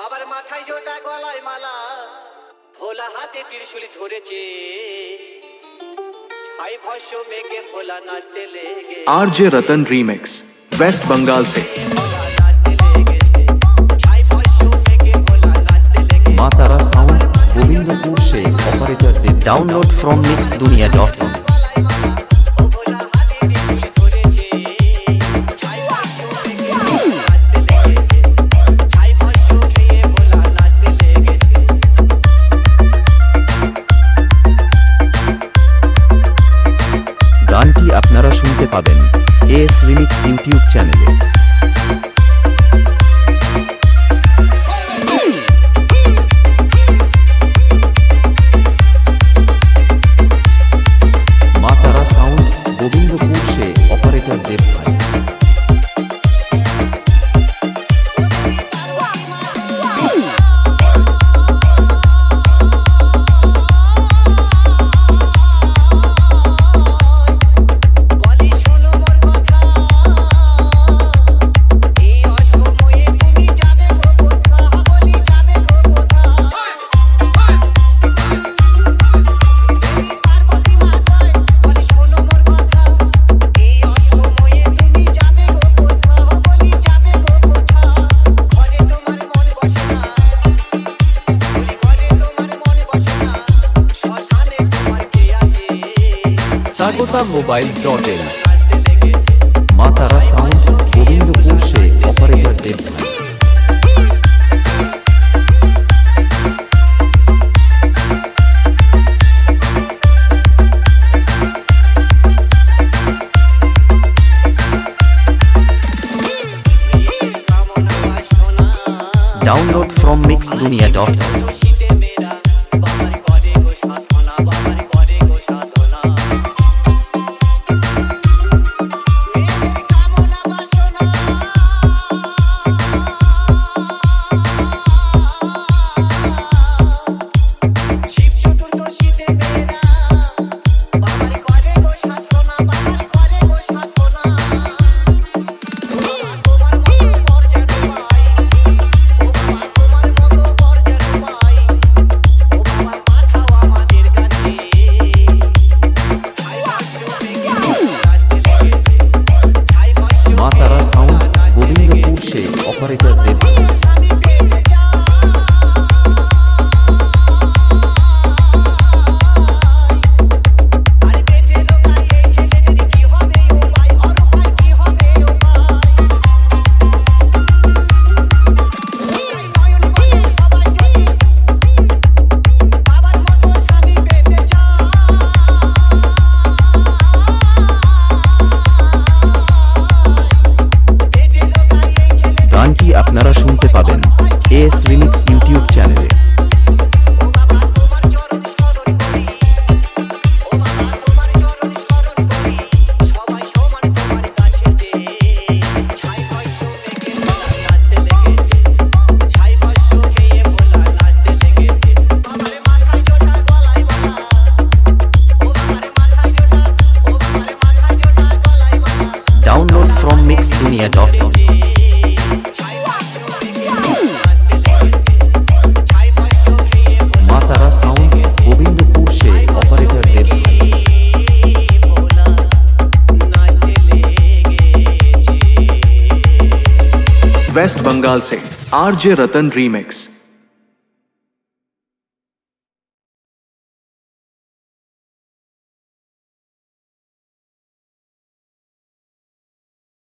বাবার মাথায় জোটা গলায় মালা ভোলা হাতে ত্রিশূল ধরেছে ছাই ভস্য মেঘে ভোলা নাচতে লেগে आरजे रतन रीमिक्स वेस्ट बंगाल से मातारा साउंड गोविंदपुर से operator they download from mixdunia.com। গানটি আপনারা শুনতে পাবেন এস রিমিক্স ইউটিউব চ্যানেলে। मातारा साउंड गोविंदपुर से ऑपरेटर देव भाई। सागोता मोबाइल.in मातारा साउंड गोविंदपुर से ऑपरेटर देव भाई। Download from mixdunia.com। Matara sound Govindpur से ऑपरेटर देव গানটি আপনারা শুনতে পাবেন এস রিমিক্স ইউটিউব চ্যানেলে। Download from mixdunia.com। Matara sound Govindpur से ऑपरेटर देव वेस्ट बंगाल से आरजे रतन रीमिक्स।